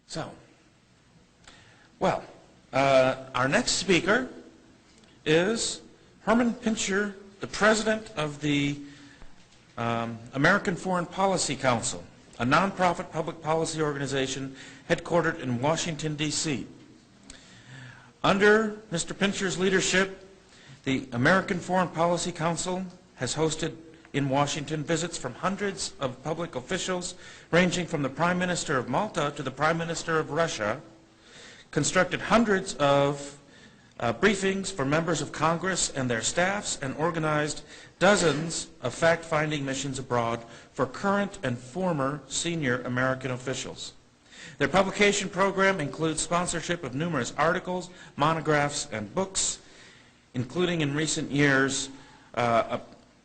So, well, our next speaker is Herman Pirchner, the president of the American Foreign Policy Council, a nonprofit public policy organization headquartered in Washington, D.C. Under Mr. Pirchner's leadership, the American Foreign Policy Council has hosted in Washington visits from hundreds of public officials, ranging from the Prime Minister of Malta to the Prime Minister of Russia, constructed hundreds of briefings for members of Congress and their staffs, and organized dozens of fact-finding missions abroad for current and former senior American officials. Their publication program includes sponsorship of numerous articles, monographs, and books, including in recent years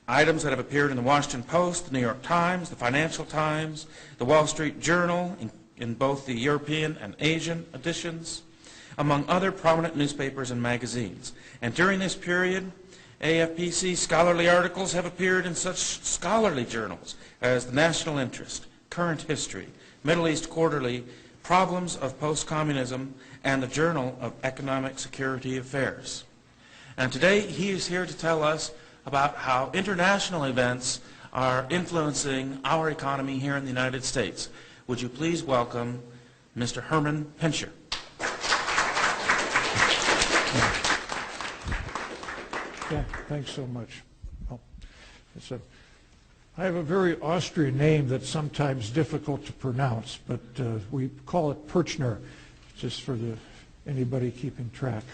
items that have appeared in the Washington Post, the New York Times, the Financial Times, the Wall Street Journal, in both the European and Asian editions, among other prominent newspapers and magazines. And during this period, AFPC scholarly articles have appeared in such scholarly journals as the National Interest, Current History, Middle East Quarterly, Problems of Post-Communism, and the Journal of Economic Security Affairs. And today he is here to tell us about how international events are influencing our economy here in the United States. Would you please welcome Mr. Herman Pirchner. Yeah, thanks so much. Oh, I have a very Austrian name that's sometimes difficult to pronounce, but we call it Pirchner, just for anybody keeping track.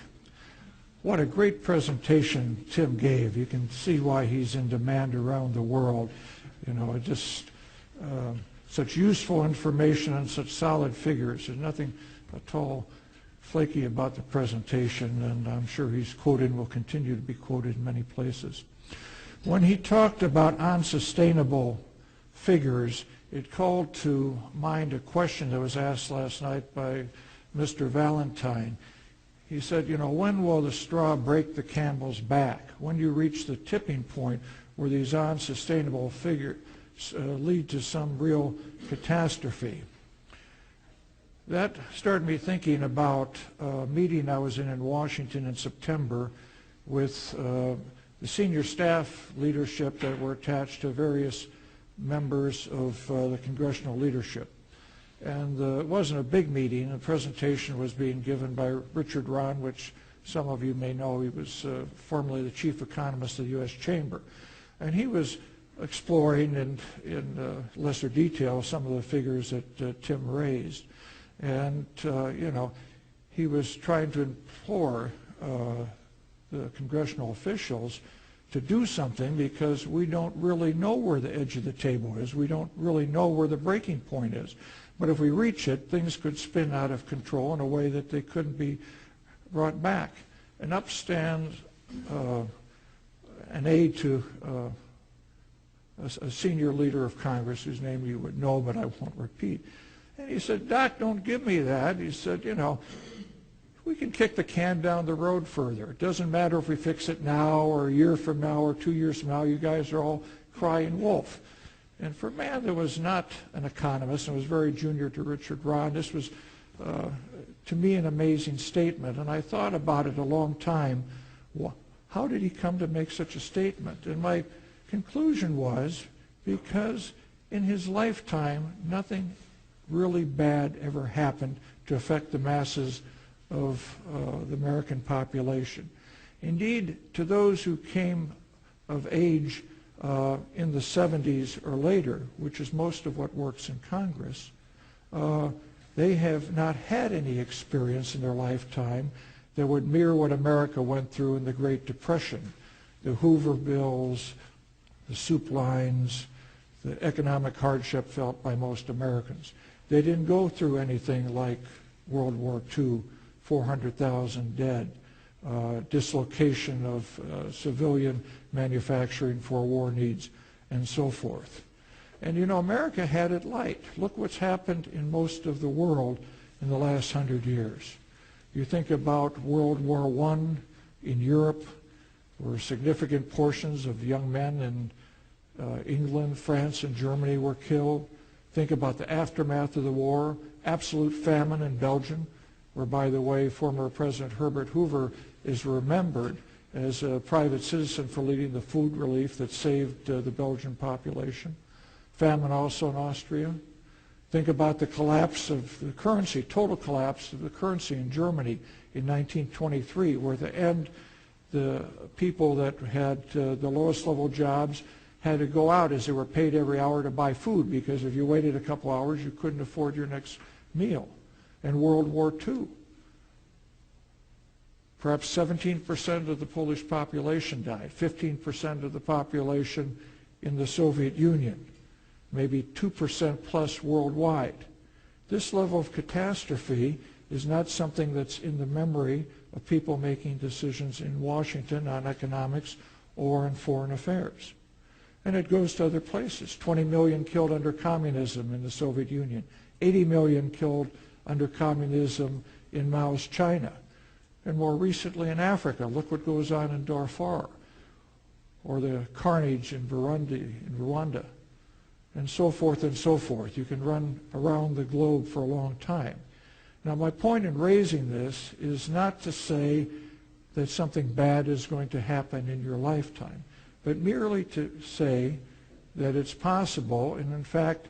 What a great presentation Tim gave. You can see why he's in demand around the world. You know, just such useful information and such solid figures. There's nothing at all flaky about the presentation, and I'm sure he's quoted and will continue to be quoted in many places. When he talked about unsustainable figures, it called to mind a question that was asked last night by Mr. Valentine. He said, you know, when will the straw break the camel's back? When do you reach the tipping point where these unsustainable figures lead to some real catastrophe? That started me thinking about a meeting I was in Washington in September with the senior staff leadership that were attached to various members of the congressional leadership. And it wasn't a big meeting. The presentation was being given by Richard Rahn, which some of you may know. He was formerly the chief economist of the U.S. Chamber. And he was exploring in lesser detail some of the figures that Tim raised. And, you know, he was trying to implore the congressional officials to do something because we don't really know where the edge of the table is. We don't really know where the breaking point is. But if we reach it, things could spin out of control in a way that they couldn't be brought back. And up stands an aide to a senior leader of Congress, whose name you would know, but I won't repeat. And he said, Doc, don't give me that. He said, you know, we can kick the can down the road further. It doesn't matter if we fix it now or a year from now or 2 years from now. You guys are all crying wolf. And for a man that was not an economist and was very junior to Richard Rahn, this was, to me, an amazing statement. And I thought about it a long time. How did he come to make such a statement? And my conclusion was because in his lifetime, nothing really bad ever happened to affect the masses of the American population. Indeed, to those who came of age in the 70s or later, which is most of what works in Congress, they have not had any experience in their lifetime that would mirror what America went through in the Great Depression. The Hoover bills, the soup lines, the economic hardship felt by most Americans. They didn't go through anything like World War II, 400,000 dead, dislocation of civilian manufacturing for war needs, and so forth. And you know, America had it light. Look what's happened in most of the world in the last 100 years. You think about World War I in Europe, where significant portions of young men in England, France, and Germany were killed. Think about the aftermath of the war, absolute famine in Belgium, where, by the way, former President Herbert Hoover is remembered as a private citizen for leading the food relief that saved the Belgian population. Famine also in Austria. Think about the collapse of the currency, total collapse of the currency in Germany in 1923, where at the end the people that had the lowest level jobs had to go out as they were paid every hour to buy food, because if you waited a couple hours you couldn't afford your next meal. And World War II. Perhaps 17% of the Polish population died, 15% of the population in the Soviet Union, maybe 2% plus worldwide. This level of catastrophe is not something that's in the memory of people making decisions in Washington on economics or in foreign affairs. And it goes to other places. 20 million killed under communism in the Soviet Union, 80 million killed under communism in Mao's China. And more recently in Africa, look what goes on in Darfur, or the carnage in Rwanda, and so forth and so forth. You can run around the globe for a long time. Now, my point in raising this is not to say that something bad is going to happen in your lifetime, but merely to say that it's possible, and in fact,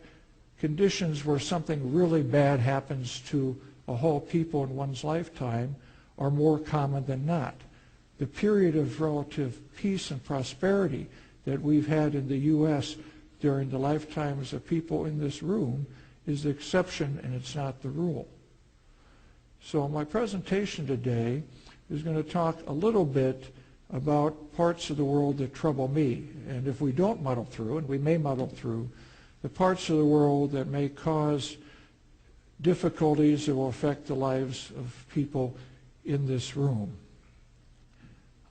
conditions where something really bad happens to a whole people in one's lifetime are more common than not. The period of relative peace and prosperity that we've had in the U.S. during the lifetimes of people in this room is the exception, and it's not the rule. So my presentation today is going to talk a little bit about parts of the world that trouble me. And if we don't muddle through, and we may muddle through, the parts of the world that may cause difficulties that will affect the lives of people in this room.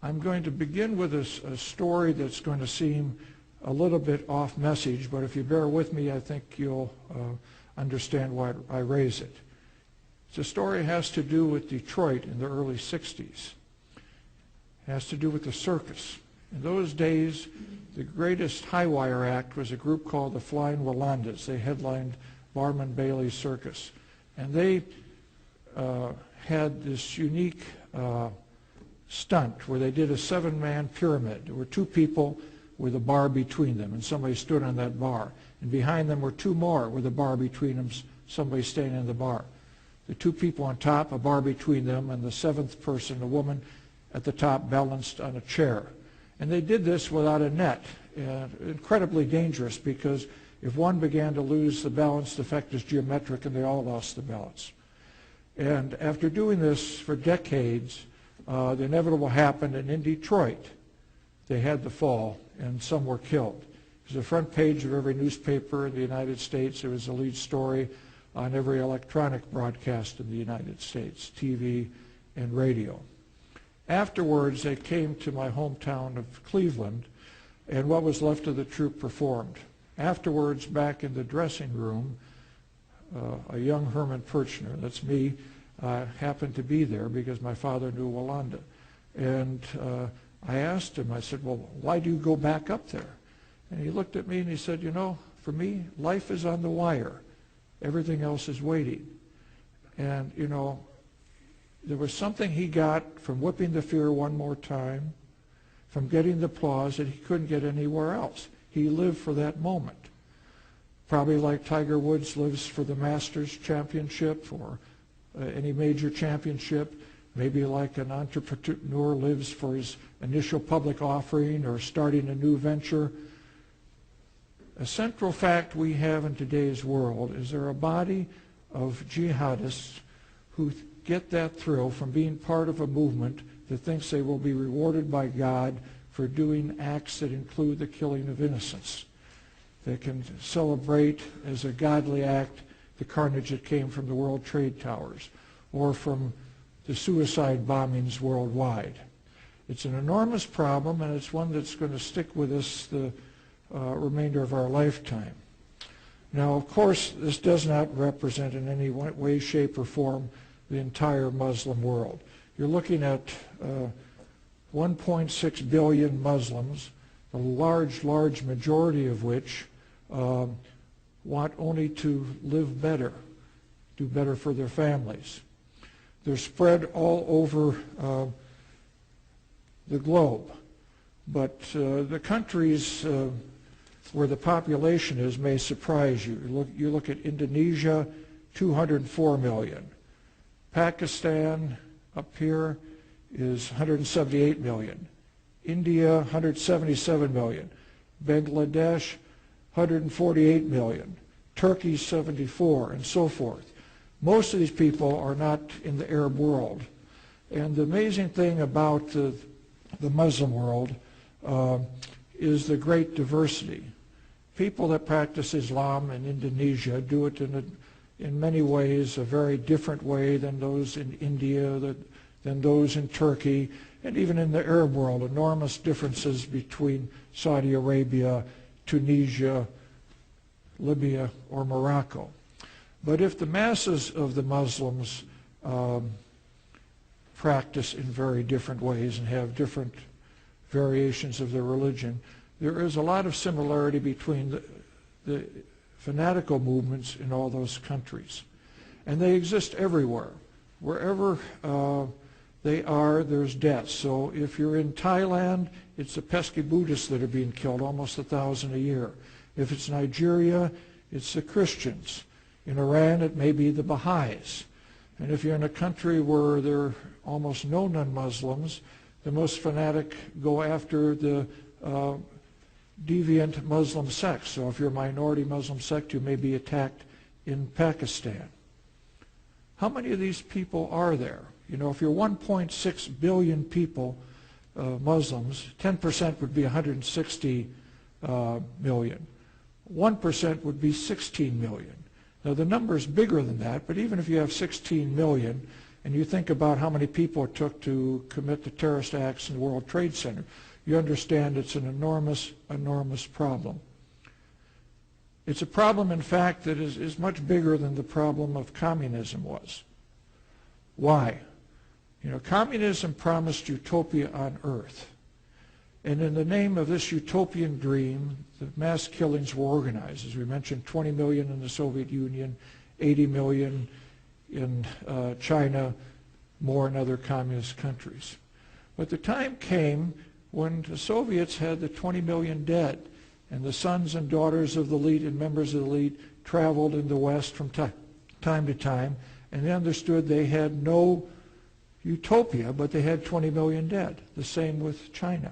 I'm going to begin with a story that's going to seem a little bit off message, but if you bear with me, I think you'll understand why I raise it. The story has to do with Detroit in the early 60s. It has to do with the circus. In those days, the greatest high wire act was a group called the Flying Wallandas. They headlined Barnum Bailey's circus. And they had this unique stunt where they did a 7-man pyramid. There were 2 people with a bar between them, and somebody stood on that bar. And behind them were 2 more with a bar between them, somebody staying in the bar. The 2 people on top, a bar between them, and the 7th person, a woman, at the top balanced on a chair. And they did this without a net. Incredibly dangerous, because if one began to lose the balance, the effect is geometric, and they all lost the balance. And after doing this for decades, the inevitable happened, and in Detroit, they had the fall, and some were killed. It was the front page of every newspaper in the United States. It was the lead story on every electronic broadcast in the United States, TV and radio. Afterwards, they came to my hometown of Cleveland, and what was left of the troupe performed. Afterwards, back in the dressing room, a young Herman Pirchner, that's me, happened to be there because my father knew Wallanda. And I asked him, I said, well, why do you go back up there? And he looked at me and he said, you know, for me, life is on the wire. Everything else is waiting. And, you know, there was something he got from whipping the fear one more time, from getting the applause that he couldn't get anywhere else. He lived for that moment. Probably like Tiger Woods lives for the Masters Championship or any major championship. Maybe like an entrepreneur lives for his initial public offering or starting a new venture. A central fact we have in today's world is there are a body of jihadists who get that thrill from being part of a movement that thinks they will be rewarded by God for doing acts that include the killing of innocents. They can celebrate as a godly act the carnage that came from the World Trade Towers or from the suicide bombings worldwide. It's an enormous problem, and it's one that's going to stick with us the remainder of our lifetime. Now, of course, this does not represent in any way, shape, or form the entire Muslim world. You're looking at 1.6 billion Muslims, the large majority of which want only to live better, do better for their families. They're spread all over the globe. But the countries where the population is may surprise you. You look at Indonesia, 204 million. Pakistan, up here, is 178 million. India, 177 million. Bangladesh, 148 million. Turkey, 74, and so forth. Most of these people are not in the Arab world. And the amazing thing about the Muslim world is the great diversity. People that practice Islam in Indonesia do it in many ways a very different way than those in India, than those in Turkey, and even in the Arab world, enormous differences between Saudi Arabia, Tunisia, Libya, or Morocco. But if the masses of the Muslims practice in very different ways and have different variations of their religion, there is a lot of similarity between the fanatical movements in all those countries. And they exist everywhere. Wherever they are, there's deaths. So if you're in Thailand, it's the pesky Buddhists that are being killed, almost 1,000 a year. If it's Nigeria, it's the Christians. In Iran, it may be the Baha'is. And if you're in a country where there are almost no non-Muslims, the most fanatic go after the deviant Muslim sects. So if you're a minority Muslim sect, you may be attacked in Pakistan. How many of these people are there? You know, if you're 1.6 billion people, Muslims, 10% would be 160 million. 1% would be 16 million. Now the number is bigger than that, but even if you have 16 million, and you think about how many people it took to commit the terrorist acts in the World Trade Center, you understand it's an enormous, enormous problem. It's a problem, in fact, that is much bigger than the problem of communism was. Why? You know, communism promised utopia on earth. And in the name of this utopian dream, the mass killings were organized. As we mentioned, 20 million in the Soviet Union, 80 million in China, more in other communist countries. But the time came when the Soviets had the 20 million dead, and the sons and daughters of the elite and members of the elite traveled in the West from time to time, and they understood they had no utopia, but they had 20 million dead. The same with China.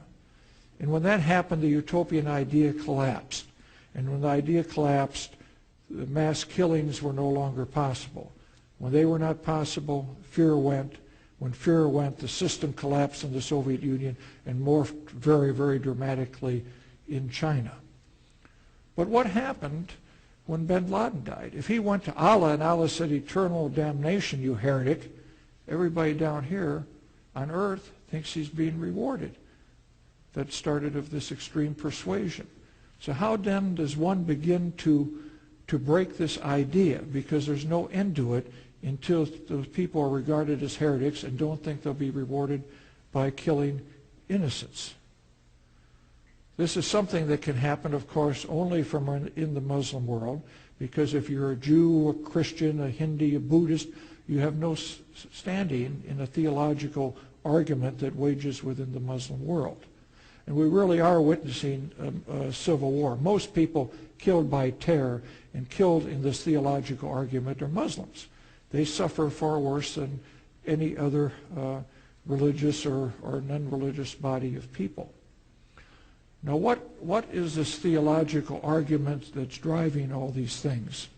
And when that happened, the utopian idea collapsed. And when the idea collapsed, the mass killings were no longer possible. When they were not possible, fear went. When fear went, the system collapsed in the Soviet Union and morphed very, very dramatically in China. But what happened when bin Laden died? If he went to Allah and Allah said, eternal damnation, you heretic, everybody down here on earth thinks he's being rewarded. That started of this extreme persuasion. So how then does one begin to break this idea? Because there's no end to it until those people are regarded as heretics and don't think they'll be rewarded by killing innocents. This is something that can happen, of course, only from in the Muslim world, because if you're a Jew, a Christian, a Hindu, a Buddhist, you have no standing in a theological argument that wages within the Muslim world. And we really are witnessing a civil war. Most people killed by terror and killed in this theological argument are Muslims. They suffer far worse than any other religious or non-religious body of people. Now, what is this theological argument that's driving all these things?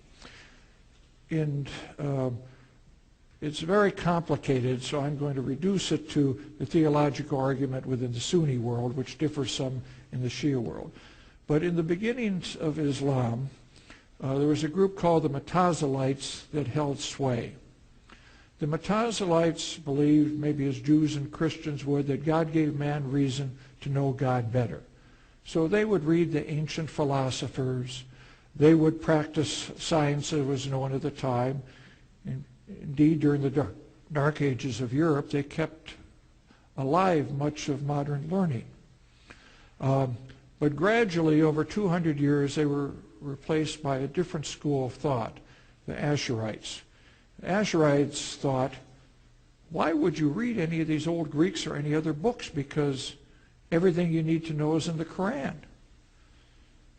And it's very complicated, so I'm going to reduce it to the theological argument within the Sunni world, which differs some in the Shia world. But in the beginnings of Islam, there was a group called the Mutazilites that held sway. The Mutazilites believed, maybe as Jews and Christians would, that God gave man reason to know God better. So they would read the ancient philosophers. They would practice science that was known at the time. Indeed, during the dark ages of Europe, they kept alive much of modern learning. But gradually, over 200 years, they were replaced by a different school of thought, the Asherites. Asherites thought, why would you read any of these old Greeks or any other books? Because everything you need to know is in the Quran.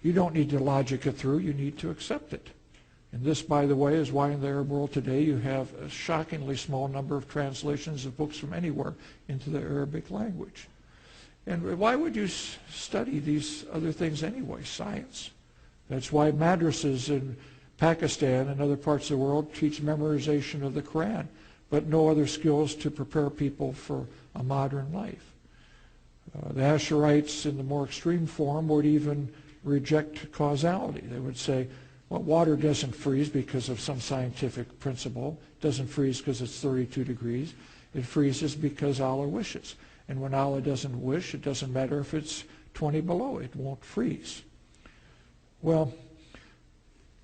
You don't need to logic it through, you need to accept it. And this, by the way, is why in the Arab world today you have a shockingly small number of translations of books from anywhere into the Arabic language. And why would you study these other things anyway? Science. That's why madrasas in Pakistan and other parts of the world teach memorization of the Quran, but no other skills to prepare people for a modern life. The Asherites in the more extreme form would even reject causality. They would say, well, water doesn't freeze because of some scientific principle. It doesn't freeze because it's 32 degrees. It freezes because Allah wishes. And when Allah doesn't wish, it doesn't matter if it's 20 below. It won't freeze. Well,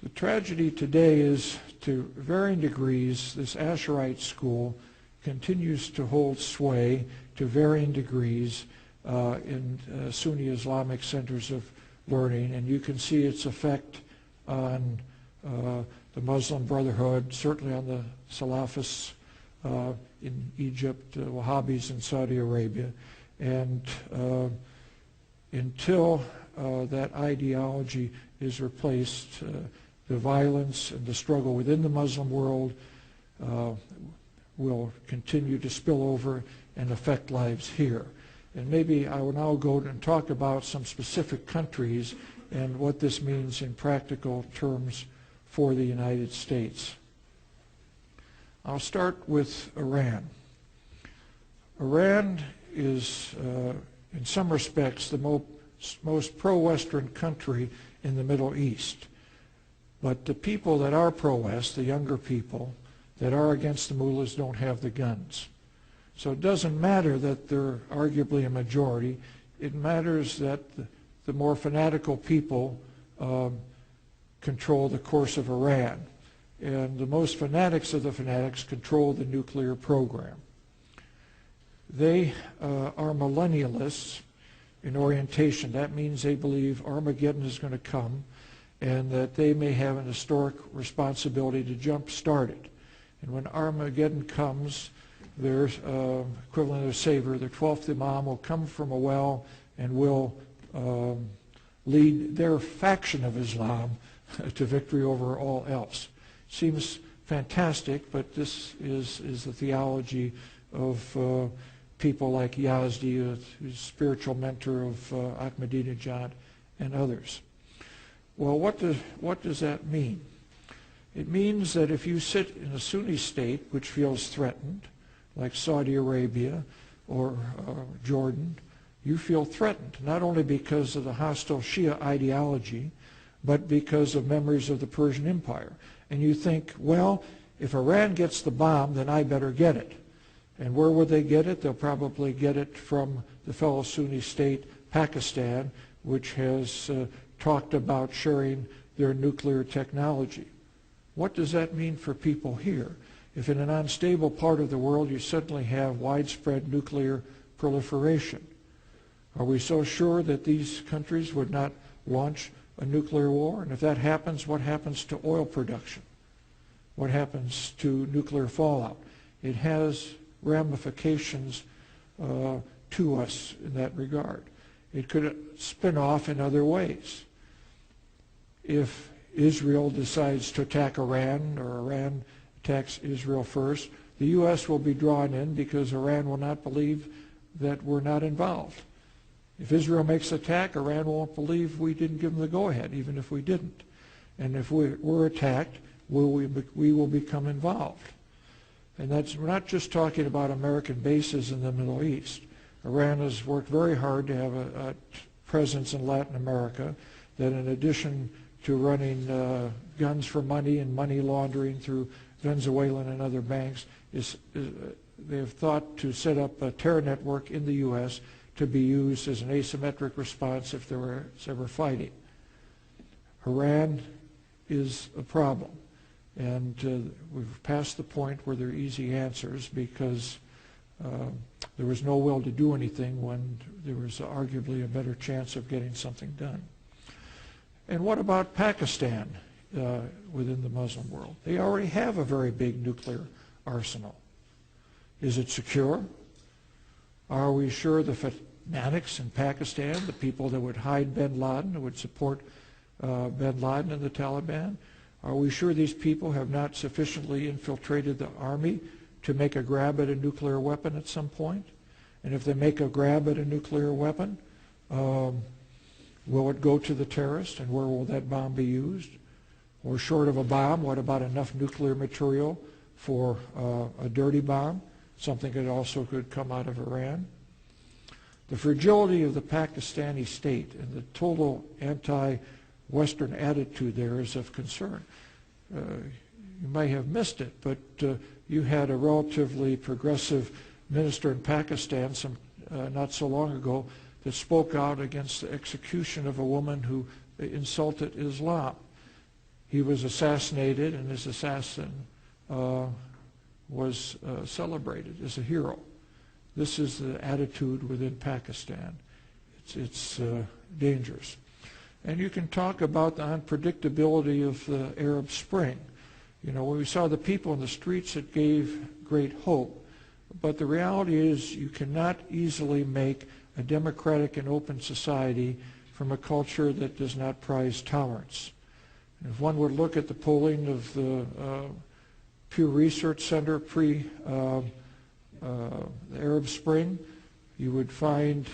the tragedy today is, to varying degrees, this Asherite school continues to hold sway to varying degrees in Sunni Islamic centers of learning, and you can see its effect on the Muslim Brotherhood, certainly on the Salafists in Egypt, Wahhabis in Saudi Arabia, and until that ideology is replaced, the violence and the struggle within the Muslim world will continue to spill over and affect lives here. And maybe I will now go and talk about some specific countries and what this means in practical terms for the United States. I'll start with Iran. Iran is, in some respects, the most pro-Western country in the Middle East. But the people that are pro-West, the younger people that are against the mullahs, don't have the guns. So it doesn't matter that they're arguably a majority. It matters that the more fanatical people control the course of Iran. And the most fanatics of the fanatics control the nuclear program. They are millennialists in orientation. That means they believe Armageddon is going to come and that they may have an historic responsibility to jump-start it. And when Armageddon comes, their equivalent of their savior, their 12th Imam, will come from a well and will lead their faction of Islam to victory over all else. Seems fantastic, but this is the theology of people like Yazdi, who's spiritual mentor of Ahmadinejad, and others. Well, what does that mean? It means that if you sit in a Sunni state which feels threatened, like Saudi Arabia or Jordan, you feel threatened, not only because of the hostile Shia ideology, but because of memories of the Persian Empire. And you think, well, if Iran gets the bomb, then I better get it. And where would they get it? They'll probably get it from the fellow Sunni state, Pakistan, which has talked about sharing their nuclear technology. What does that mean for people here? If in an unstable part of the world you suddenly have widespread nuclear proliferation, are we so sure that these countries would not launch a nuclear war? And if that happens, what happens to oil production? What happens to nuclear fallout? It has ramifications to us in that regard. It could spin off in other ways. If Israel decides to attack Iran, or Iran attacks Israel first, the U.S. will be drawn in because Iran will not believe that we're not involved. If Israel makes an attack, Iran won't believe we didn't give them the go-ahead, even if we didn't. And if we're attacked, we will become involved. And we're not just talking about American bases in the Middle East. Iran has worked very hard to have a presence in Latin America that, in addition to running guns for money and money laundering through Venezuelan and other banks, they have thought to set up a terror network in the U.S. to be used as an asymmetric response if there was ever fighting. Iran is a problem. And we've passed the point where there are easy answers because there was no will to do anything when there was arguably a better chance of getting something done. And what about Pakistan? within the Muslim world. They already have a very big nuclear arsenal. Is it secure? Are we sure the fanatics in Pakistan, the people that would hide bin Laden, who would support bin Laden and the Taliban, are we sure these people have not sufficiently infiltrated the army to make a grab at a nuclear weapon at some point? And if they make a grab at a nuclear weapon, will it go to the terrorist, and where will that bomb be used? Or short of a bomb, what about enough nuclear material for a dirty bomb, something that also could come out of Iran? The fragility of the Pakistani state and the total anti-Western attitude there is of concern. You may have missed it, but you had a relatively progressive minister in Pakistan not so long ago that spoke out against the execution of a woman who insulted Islam. He was assassinated, and his assassin was celebrated as a hero. This is the attitude within Pakistan. It's dangerous. And you can talk about the unpredictability of the Arab Spring. You know, when we saw the people in the streets, it gave great hope. But the reality is you cannot easily make a democratic and open society from a culture that does not prize tolerance. And if one would look at the polling of the Pew Research Center the Arab Spring, you would find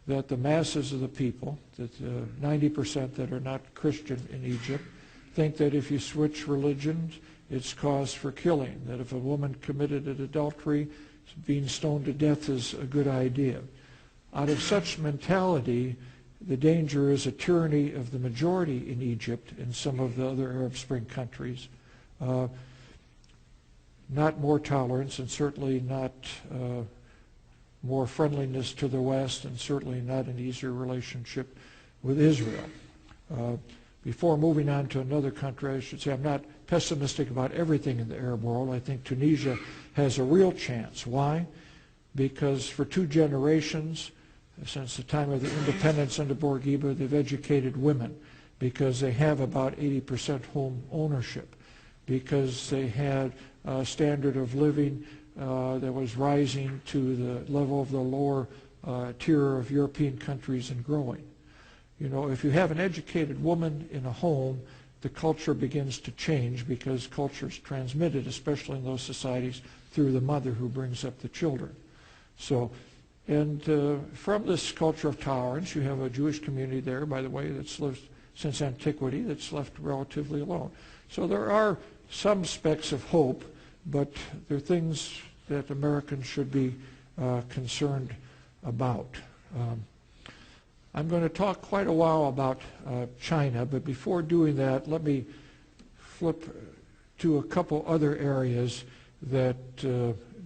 that the masses of the people, that 90% that are not Christian in Egypt, think that if you switch religions, it's cause for killing, that if a woman committed an adultery, being stoned to death is a good idea. Out of such mentality, the danger is a tyranny of the majority in Egypt and some of the other Arab Spring countries. Not more tolerance, and certainly not more friendliness to the West, and certainly not an easier relationship with Israel. Before moving on to another country, I should say I'm not pessimistic about everything in the Arab world. I think Tunisia has a real chance. Why? Because for 2 generations, since the time of the independence under Bourguiba, they've educated women, because they have about 80% home ownership, because they had a standard of living that was rising to the level of the lower tier of European countries and growing. You know, if you have an educated woman in a home, the culture begins to change, because culture is transmitted, especially in those societies, through the mother who brings up the children. So, and from this culture of tolerance, you have a Jewish community there, by the way, that's lived since antiquity, that's left relatively alone. So there are some specks of hope, but there are things that Americans should be concerned about. I'm going to talk quite a while about China, but before doing that, let me flip to a couple other areas that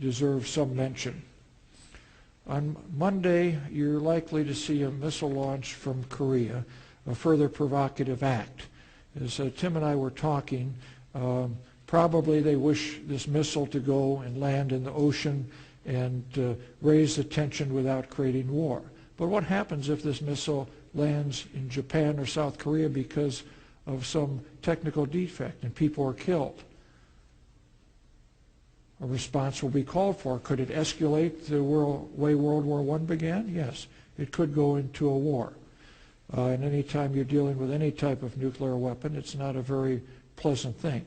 deserve some mention. On Monday, you're likely to see a missile launch from Korea, a further provocative act. As Tim and I were talking, probably they wish this missile to go and land in the ocean and raise the tension without creating war. But what happens if this missile lands in Japan or South Korea because of some technical defect and people are killed? A response will be called for. Could it escalate the way World War I began? Yes, it could go into a war. And any time you're dealing with any type of nuclear weapon, it's not a very pleasant thing.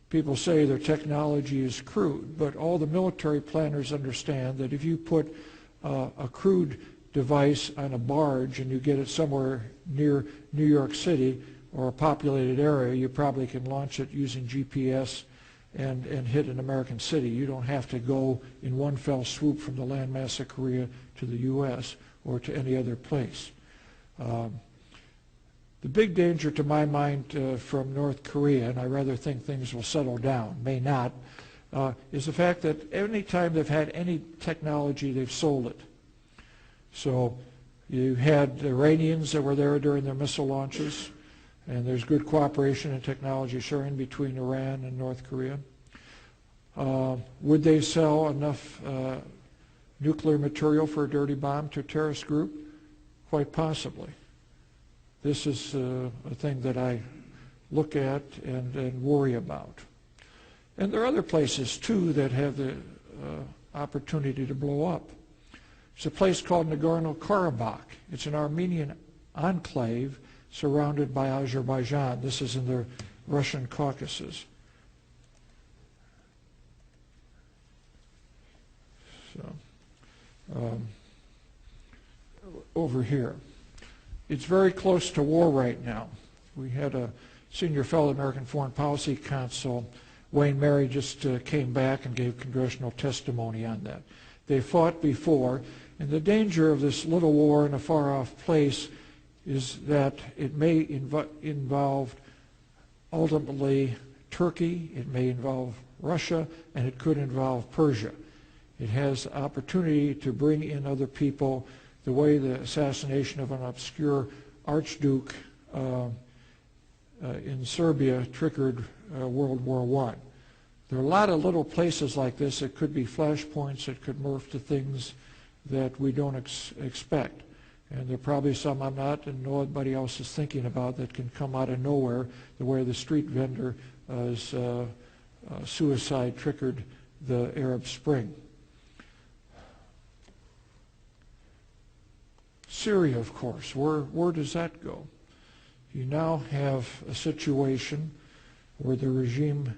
People say their technology is crude, but all the military planners understand that if you put a crude device on a barge and you get it somewhere near New York City or a populated area, you probably can launch it using GPS and hit an American city. You don't have to go in one fell swoop from the landmass of Korea to the U.S. or to any other place. The big danger to my mind from North Korea, and I rather think things will settle down, may not, is the fact that any time they've had any technology, they've sold it. So you had Iranians that were there during their missile launches, and there's good cooperation and technology sharing between Iran and North Korea. Would they sell enough nuclear material for a dirty bomb to a terrorist group? Quite possibly. This is a thing that I look at and worry about. And there are other places, too, that have the opportunity to blow up. There's a place called Nagorno-Karabakh. It's an Armenian enclave surrounded by Azerbaijan. This is in the Russian Caucasus. So, over here. It's very close to war right now. We had a senior fellow at the American Foreign Policy Council, Wayne Mary, just came back and gave congressional testimony on that. They fought before, and the danger of this little war in a far-off place is that it may involve ultimately Turkey, it may involve Russia, and it could involve Persia. It has the opportunity to bring in other people the way the assassination of an obscure archduke in Serbia triggered World War I. There are a lot of little places like this that could be flashpoints that could morph to things that we don't expect. And there are probably some I'm not and nobody else is thinking about that can come out of nowhere, the way the street vendor's suicide triggered the Arab Spring. Syria, of course, where does that go? You now have a situation where the regime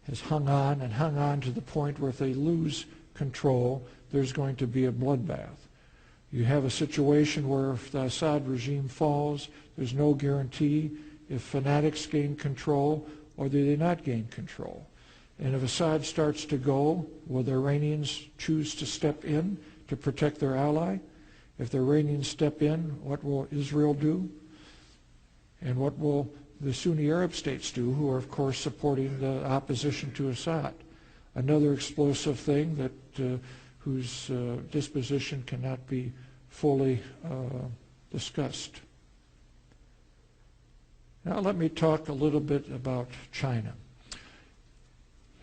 has hung on to the point where if they lose control, there's going to be a bloodbath. You have a situation where if the Assad regime falls, there's no guarantee if fanatics gain control or do they not gain control. And if Assad starts to go, will the Iranians choose to step in to protect their ally? If the Iranians step in, what will Israel do? And what will the Sunni Arab states do, who are, of course, supporting the opposition to Assad? Another explosive thing that whose disposition cannot be fully discussed. Now let me talk a little bit about China.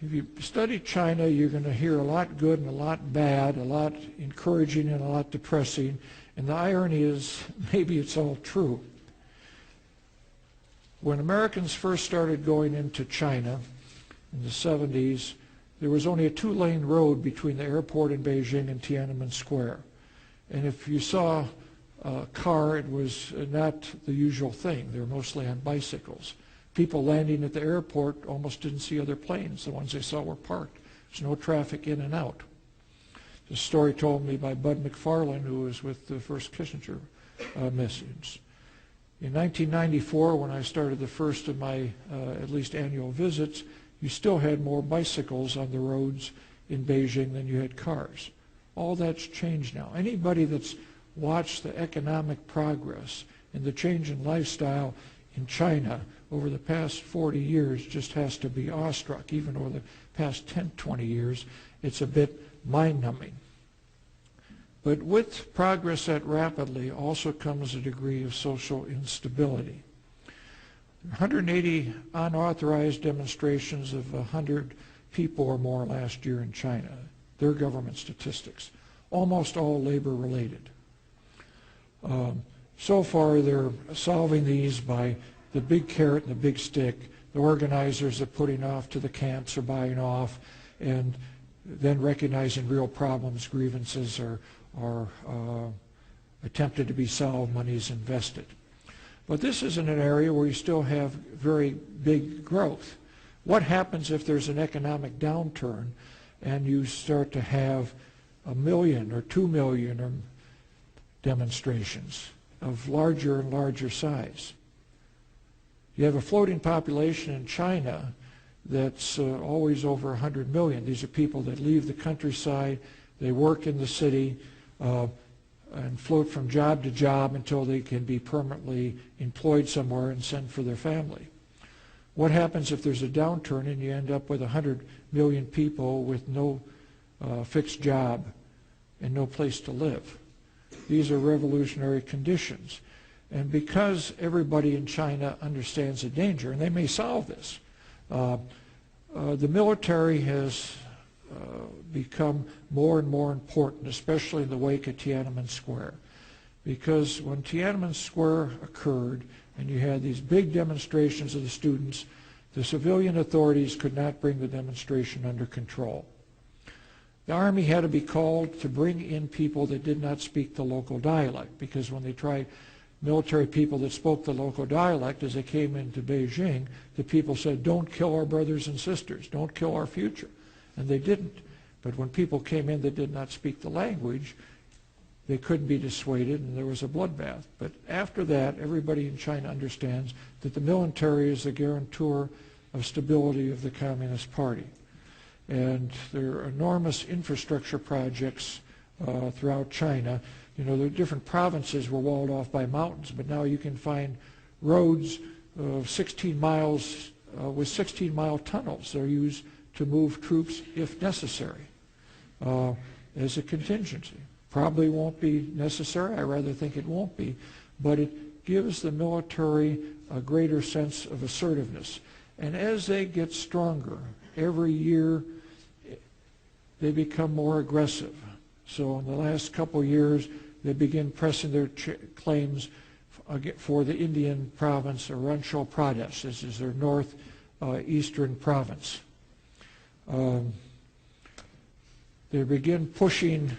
If you study China, you're going to hear a lot good and a lot bad, a lot encouraging and a lot depressing. And the irony is, maybe it's all true. When Americans first started going into China in the 70s, there was only a 2-lane road between the airport in Beijing and Tiananmen Square. And if you saw a car, it was not the usual thing. They were mostly on bicycles. People landing at the airport almost didn't see other planes. The ones they saw were parked. There's no traffic in and out. The story told me by Bud McFarlane, who was with the first Kissinger message. In 1994, when I started the first of my at least annual visits, you still had more bicycles on the roads in Beijing than you had cars. All that's changed now. Anybody that's watched the economic progress and the change in lifestyle in China over the past 40 years just has to be awestruck. Even over the past 10, 20 years, it's a bit mind-numbing. But with progress that rapidly also comes a degree of social instability. 180 unauthorized demonstrations of 100 people or more last year in China. Their government statistics. Almost all labor-related. So far, they're solving these by the big carrot and the big stick. The organizers are putting off to the camps or buying off, and then recognizing real problems, grievances are attempted to be solved, money is invested. But this is in an area where you still have very big growth. What happens if there's an economic downturn and you start to have 1 million or 2 million demonstrations of larger and larger size? You have a floating population in China that's always over 100 million. These are people that leave the countryside, they work in the city, and float from job to job until they can be permanently employed somewhere and sent for their family. What happens if there's a downturn and you end up with 100 million people with no fixed job and no place to live? These are revolutionary conditions. And because everybody in China understands the danger, and they may solve this, the military has become more and more important, especially in the wake of Tiananmen Square. Because when Tiananmen Square occurred, and you had these big demonstrations of the students. The civilian authorities could not bring the demonstration under control. The Army had to be called to bring in people that did not speak the local dialect, because when they tried military people that spoke the local dialect, as they came into Beijing, the people said, "Don't kill our brothers and sisters, don't kill our future." And they didn't. But when people came in that did not speak the language, they couldn't be dissuaded, and there was a bloodbath. But after that, everybody in China understands that the military is the guarantor of stability of the Communist Party. And there are enormous infrastructure projects throughout China. You know, the different provinces were walled off by mountains, but now you can find roads of 16 miles with 16-mile tunnels. They're used to move troops if necessary as a contingency. Probably won't be necessary. I rather think it won't be, but it gives the military a greater sense of assertiveness. And as they get stronger, every year they become more aggressive. So in the last couple of years, they begin pressing their claims for the Indian province, Arunachal Pradesh. This is their northeastern province. They begin pushing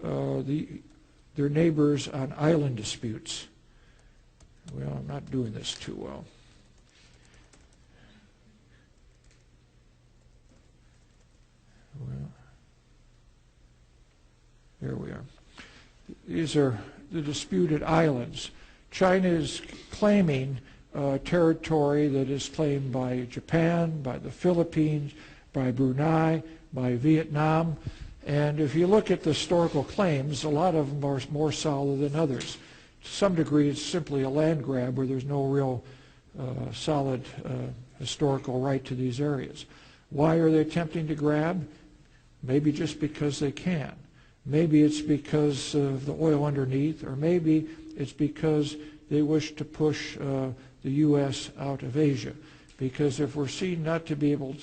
their neighbors on island disputes. Well, I'm not doing this too well. Well, here we are. These are the disputed islands. China is claiming territory that is claimed by Japan, by the Philippines, by Brunei, by Vietnam. And if you look at the historical claims, a lot of them are more solid than others. To some degree, it's simply a land grab where there's no real solid historical right to these areas. Why are they attempting to grab? Maybe just because they can. Maybe it's because of the oil underneath, or maybe it's because they wish to push the U.S. out of Asia. Because if we're seen not to be able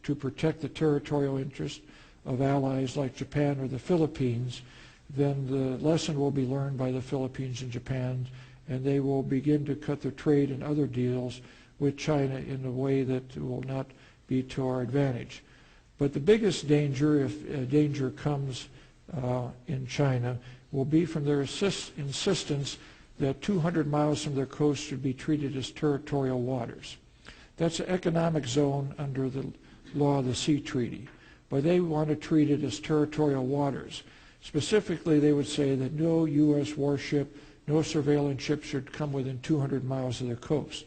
to protect the territorial interest of allies like Japan or the Philippines, then the lesson will be learned by the Philippines and Japan, and they will begin to cut their trade and other deals with China in a way that will not be to our advantage. But the biggest danger, if danger comes in China, will be from their insistence that 200 miles from their coast should be treated as territorial waters. That's an economic zone under the law of the sea treaty, but they want to treat it as territorial waters. Specifically, they would say that no U.S. warship, no surveillance ship should come within 200 miles of their coast.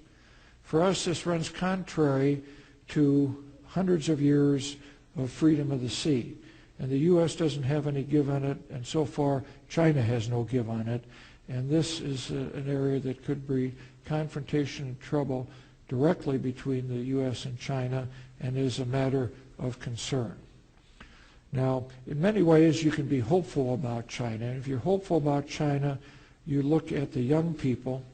For us, this runs contrary to hundreds of years of freedom of the sea. And the U.S. doesn't have any give on it, and so far China has no give on it. And this is an area that could bring confrontation and trouble directly between the U.S. and China, and is a matter of concern. Now, in many ways, you can be hopeful about China. And if you're hopeful about China, you look at the young people,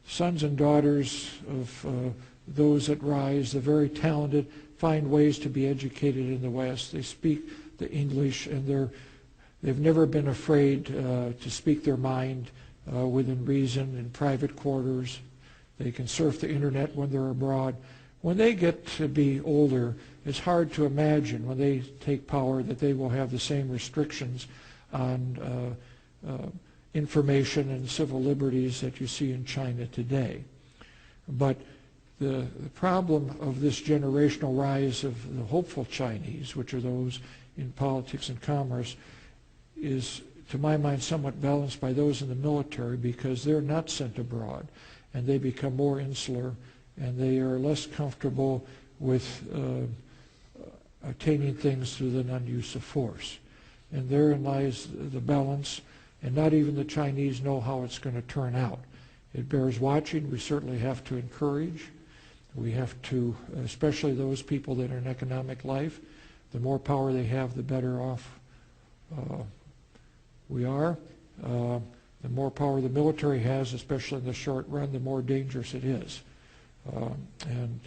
sons and daughters of those that rise, the very talented, find ways to be educated in the West. They speak the English, and they've never been afraid to speak their mind within reason in private quarters. They can surf the internet when they're abroad. When they get to be older, it's hard to imagine when they take power that they will have the same restrictions on information and civil liberties that you see in China today. But the problem of this generational rise of the hopeful Chinese, which are those in politics and commerce, is, to my mind, somewhat balanced by those in the military, because they're not sent abroad, and they become more insular, and they are less comfortable with attaining things through the non-use of force. And therein lies the balance, and not even the Chinese know how it's going to turn out. It bears watching. We certainly have to encourage. We have to, especially those people that are in economic life, the more power they have, the better off we are. The more power the military has, especially in the short run, the more dangerous it is. And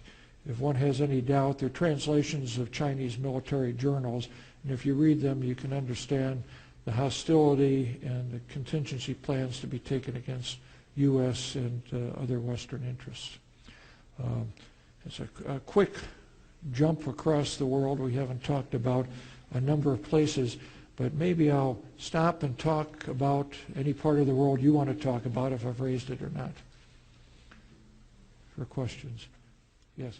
if one has any doubt, there are translations of Chinese military journals, and if you read them, you can understand the hostility and the contingency plans to be taken against U.S. and other Western interests. It's a quick jump across the world. We haven't talked about a number of places, but maybe I'll stop and talk about any part of the world you want to talk about, if I've raised it or not. For questions. Yes.